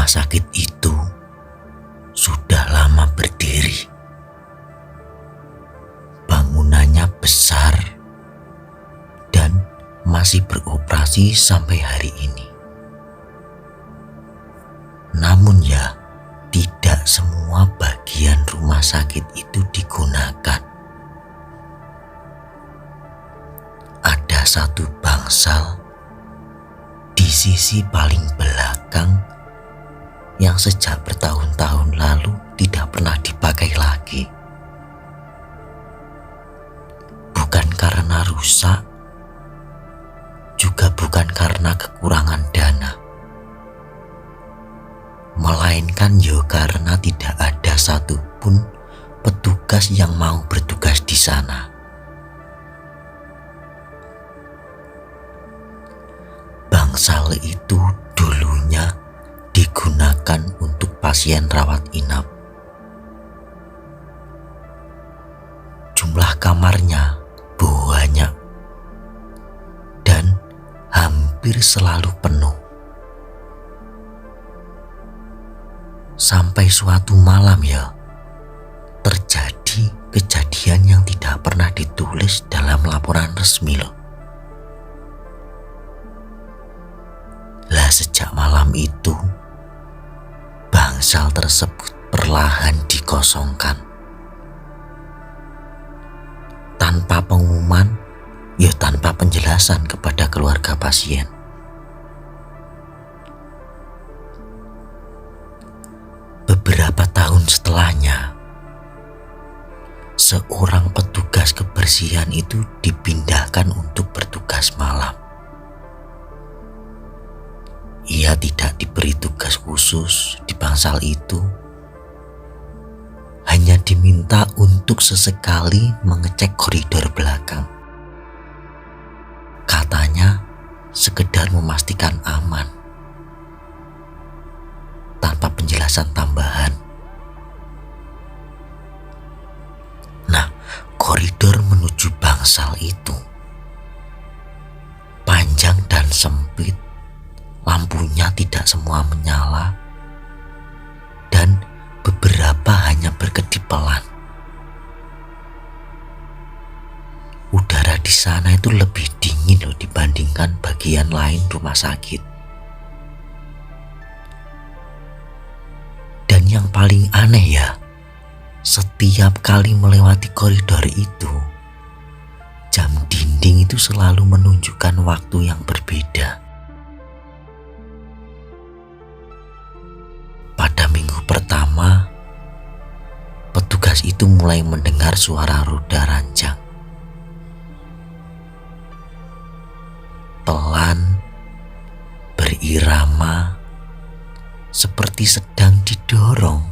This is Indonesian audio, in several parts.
sakit itu sudah lama berdiri. Bangunannya besar dan masih beroperasi sampai hari ini. Namun ya, tidak semua bagian rumah sakit itu digunakan. Ada satu bangsal di sisi paling belakang yang sejak bertahun-tahun lalu tidak pernah dipakai lagi. Bukan karena rusak, juga bukan karena kekurangan dana, melainkan karena tidak ada satupun petugas yang mau bertugas di sana. Bangsal itu dulunya digunakan untuk pasien rawat inap. Jumlah kamarnya banyak dan hampir selalu penuh. Sampai suatu malam terjadi kejadian yang tidak pernah ditulis dalam laporan resmi loh. Lah sejak malam itu, bangsal tersebut perlahan dikosongkan. Tanpa pengumuman, tanpa penjelasan kepada keluarga pasien. Beberapa tahun setelahnya, seorang petugas kebersihan itu dipindahkan untuk bertugas malam. Ia tidak diberi tugas khusus di bangsal itu, hanya diminta untuk sesekali mengecek koridor belakang. Katanya sekedar memastikan aman, tanpa penjelasan tambahan. Nah, koridor menuju bangsal itu panjang dan sempit. Lampunya tidak semua menyala dan beberapa hanya berkedip pelan. Udara di sana itu lebih dingin dibandingkan bagian lain rumah sakit. Dan yang paling aneh setiap kali melewati koridor itu, jam dinding itu selalu menunjukkan waktu yang berbeda. Pada minggu pertama, petugas itu mulai mendengar suara roda ranjang. Pelan, berirama, seperti sedang didorong.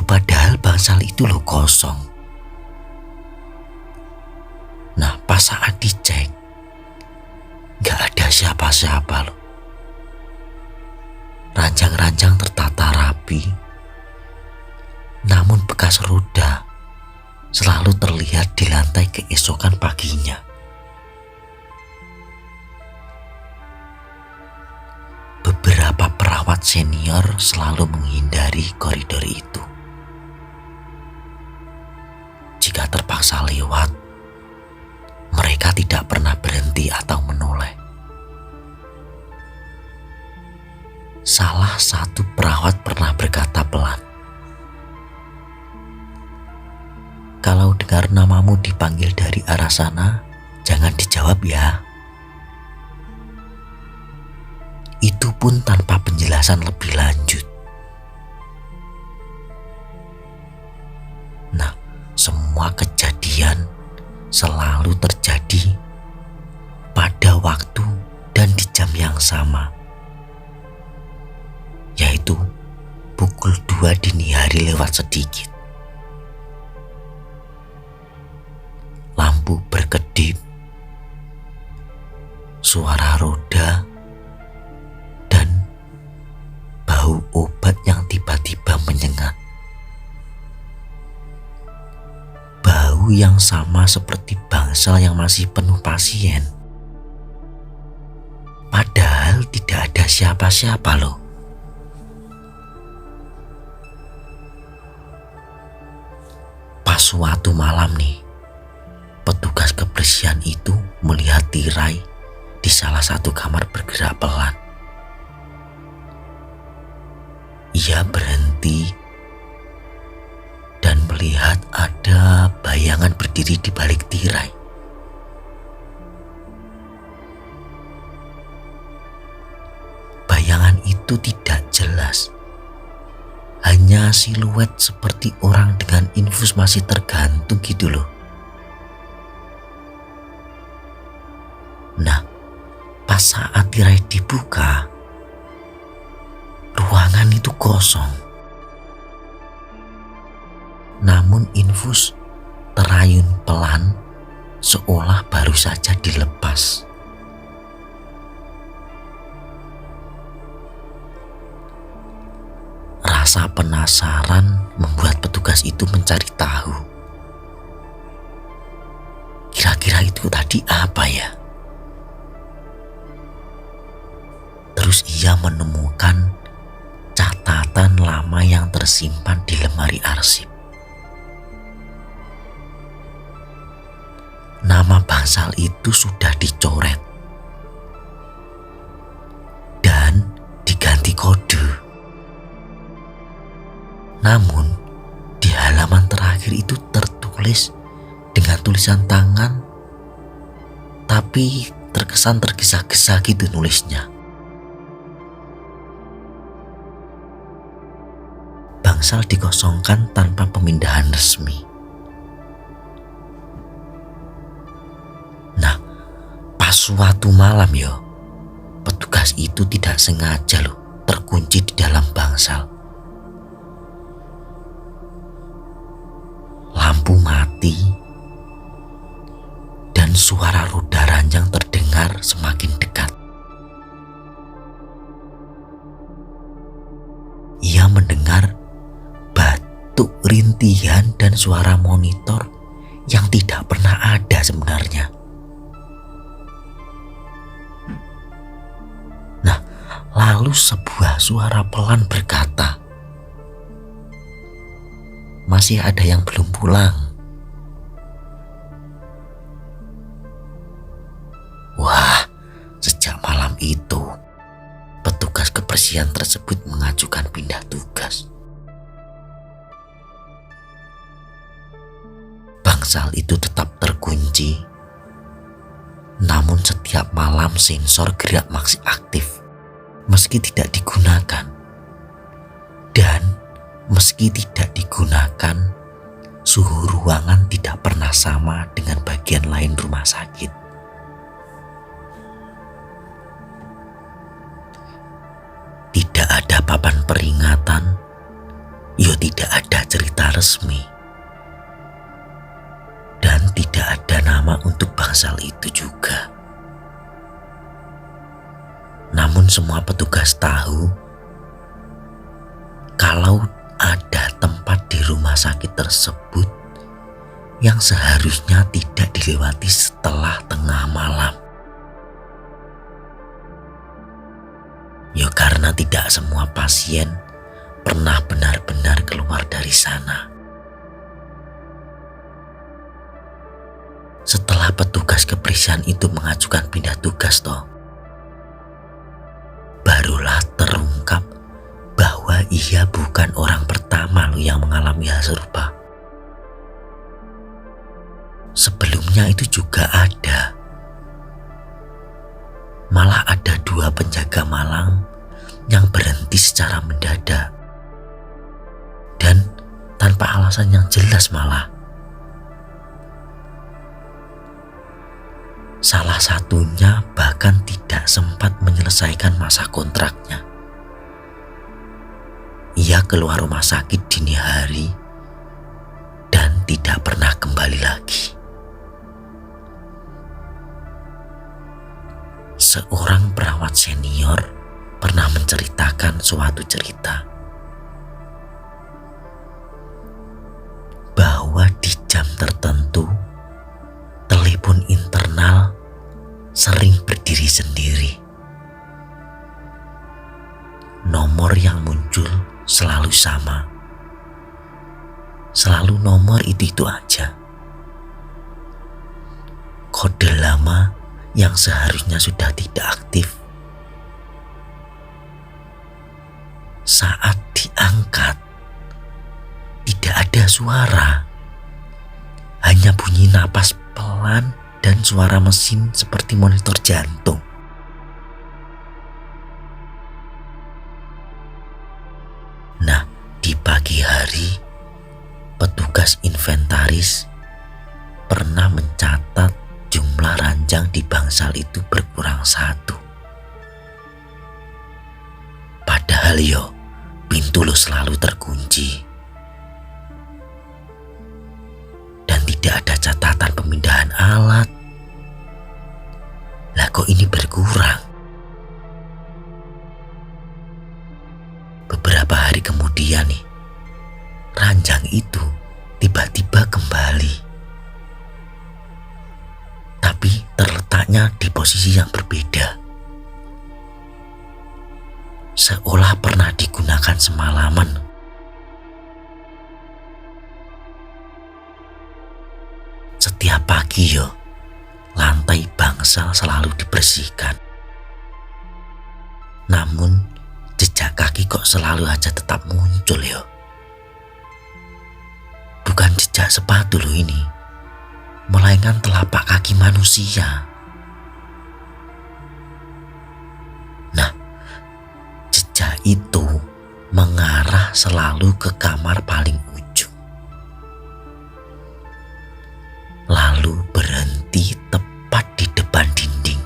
Padahal bangsal itu kosong. Nah, pas saat dicek, gak ada siapa-siapa Ranjang-ranjang tertata rapi, namun bekas roda selalu terlihat di lantai keesokan paginya. Beberapa perawat senior selalu menghindari koridor itu. Jika terpaksa lewat, mereka tidak pernah berhenti atau menoleh. Salah satu perawat pernah berkata pelan, "Kalau dengar namamu dipanggil dari arah sana, jangan dijawab ya." Itu pun tanpa penjelasan lebih lanjut. Nah, semua kejadian selalu terjadi pada waktu dan di jam yang sama, yaitu pukul 2 dini hari lewat sedikit. Lampu berkedip, suara roda, dan bau obat yang tiba-tiba menyengat. Bau yang sama seperti bangsal yang masih penuh pasien. Padahal tidak ada siapa-siapa loh. Pas suatu malam nih, petugas kebersihan itu melihat tirai di salah satu kamar bergerak pelan. Ia berhenti dan melihat ada bayangan berdiri di balik tirai. Bayangan itu tidak jelas, hanya siluet seperti orang dengan infus masih tergantung gitu loh. Nah, pas saat tirai dibuka, ruangan itu kosong. Namun infus terayun pelan seolah baru saja dilepas. Rasa penasaran membuat petugas itu mencari tahu. Kira-kira itu tadi apa ya? Terus ia menemukan catatan lama yang tersimpan di lemari arsip. Nama bangsal itu sudah dicoret dan diganti kode. Namun di halaman terakhir itu tertulis dengan tulisan tangan, tapi terkesan tergesa-gesa gitu nulisnya. Bangsal dikosongkan tanpa pemindahan resmi. Nah, pas suatu malam petugas itu tidak sengaja loh terkunci di dalam bangsal. Lampu mati dan suara roda ranjang terdengar semakin dekat. Ia mendengar batuk rintihan dan suara monitor yang tidak pernah ada sebenarnya. Nah, lalu sebuah suara pelan berkata, "Masih ada yang belum pulang." Wah, sejak malam itu, petugas kebersihan tersebut mengajukan pindah tugas. Bangsal itu tetap terkunci, namun setiap malam sensor gerak masih aktif, meski tidak digunakan. Dan meski tidak digunakan, suhu ruangan tidak pernah sama dengan bagian lain rumah sakit. Tidak ada papan peringatan, tidak ada cerita resmi. Dan tidak ada nama untuk bangsal itu juga. Namun semua petugas tahu kalau ada tempat di rumah sakit tersebut yang seharusnya tidak dilewati setelah tengah malam. Karena tidak semua pasien pernah benar-benar keluar dari sana. Setelah petugas kebersihan itu mengajukan pindah tugas barulah terungkap bahwa ia bukan orang pertama yang mengalami hal serupa. Sebelumnya itu juga ada. Malah ada 2 penjaga malam yang berhenti secara mendadak dan tanpa alasan yang jelas malah. Salah satunya bahkan tidak sempat menyelesaikan masa kontraknya. Ia keluar rumah sakit dini hari dan tidak pernah kembali lagi. Seorang perawat senior pernah menceritakan suatu cerita bahwa di jam tertentu telepon internal sering berdiri sendiri nomor yang muncul selalu sama. Selalu nomor itu aja. Kode lama yang seharusnya sudah tidak aktif. Saat diangkat, tidak ada suara. Hanya bunyi napas pelan dan suara mesin seperti monitor jantung. Nah, di pagi hari, petugas inventaris pernah mencatat jumlah ranjang di bangsal itu berkurang 1. Padahal pintu lo selalu terkunci. Dan tidak ada catatan pemindahan alat. Lah kok ini berkurang? Beberapa hari kemudian nih, ranjang itu tiba-tiba kembali. Tapi terletaknya di posisi yang berbeda. Seolah pernah digunakan semalaman. Setiap pagi lantai bangsal selalu dibersihkan. Namun jejak kaki kok selalu aja tetap muncul Bukan jejak sepatu loh ini, melainkan telapak kaki manusia. Nah, jejak itu mengarah selalu ke kamar paling ujung. Lalu berhenti tepat di depan dinding.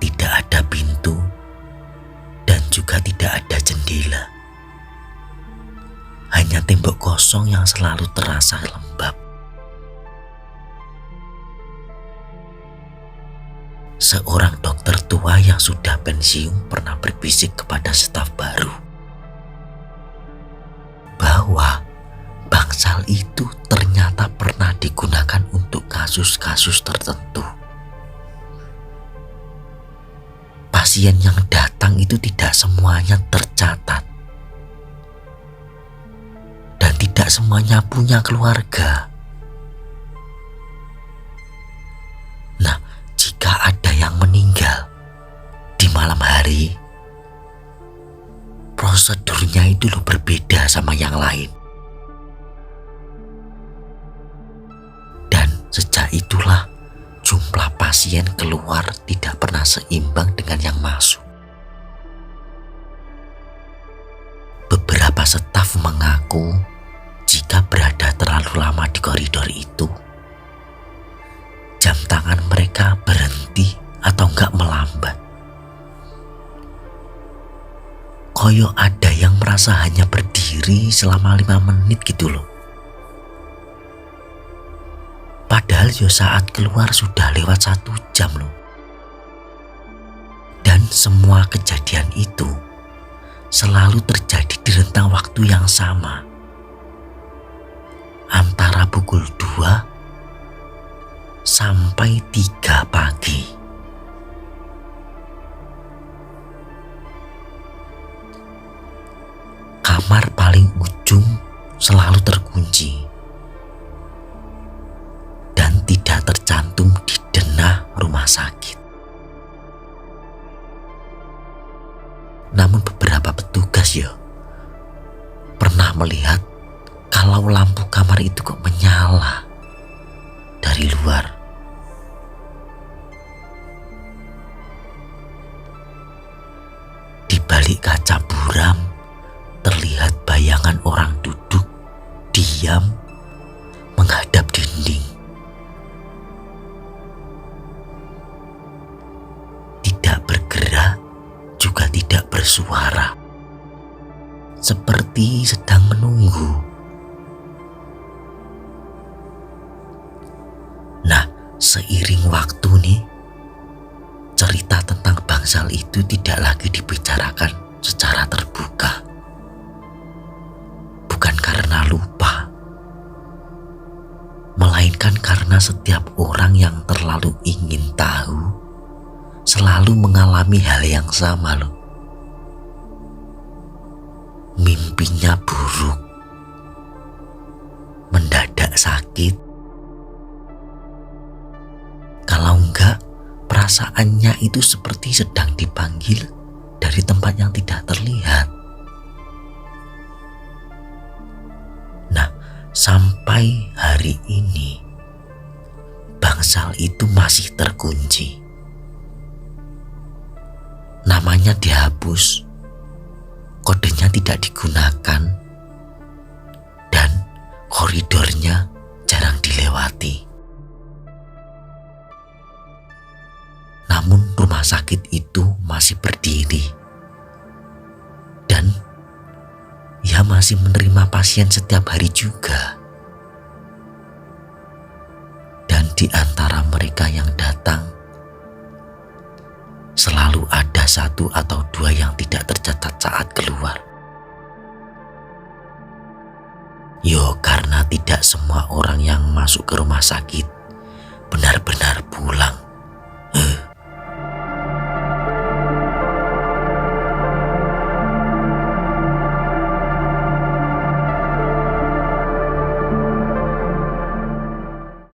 Tidak ada pintu dan juga tidak ada jendela. Hanya tembok kosong yang selalu terasa lembab. Seorang dokter tua yang sudah pensiun pernah berbisik kepada staf baru bahwa bangsal itu ternyata pernah digunakan untuk kasus-kasus tertentu. Pasien yang datang itu tidak semuanya tercatat. Dan tidak semuanya punya keluarga. Nah, jika ada yang meninggal di malam hari, prosedurnya itu berbeda sama yang lain. Dan sejak itulah jumlah pasien keluar tidak pernah seimbang dengan yang masuk. Beberapa staf mengaku jika berada terlalu lama di koridor itu, jam tangan mereka berhenti atau enggak melambat. Koyo ada yang merasa hanya berdiri selama 5 menit gitu loh. Padahal saat keluar sudah lewat 1 jam loh. Dan semua kejadian itu selalu terjadi di rentang waktu yang sama. Antara pukul 2 sampai 3 pagi. Kamar paling ujung selalu terkunci dan tidak tercantum di denah rumah sakit. Namun beberapa petugas pernah melihat kalau lampu kamar itu kok menyala dari luar. Di balik kaca buram terlihat bayangan orang duduk diam menghadap dinding. Tidak bergerak, juga tidak bersuara. Seperti sedang menunggu. Nah, seiring waktu nih, cerita tentang bangsal itu tidak lagi dibicarakan secara terbuka. Bukan karena lupa, melainkan karena setiap orang yang terlalu ingin tahu selalu mengalami hal yang sama loh. Mimpinya buruk, mendadak sakit. Kalau enggak, perasaannya itu seperti sedang dipanggil dari tempat yang tidak terlihat. Nah, sampai hari ini bangsal itu masih terkunci. Namanya dihapus, kodenya tidak digunakan, dan koridornya jarang dilewati. Namun rumah sakit itu masih berdiri, dan ia masih menerima pasien setiap hari juga. Dan di antara mereka yang datang, selalu ada 1 atau 2 yang tidak tercatat saat keluar. Karena tidak semua orang yang masuk ke rumah sakit benar-benar pulang.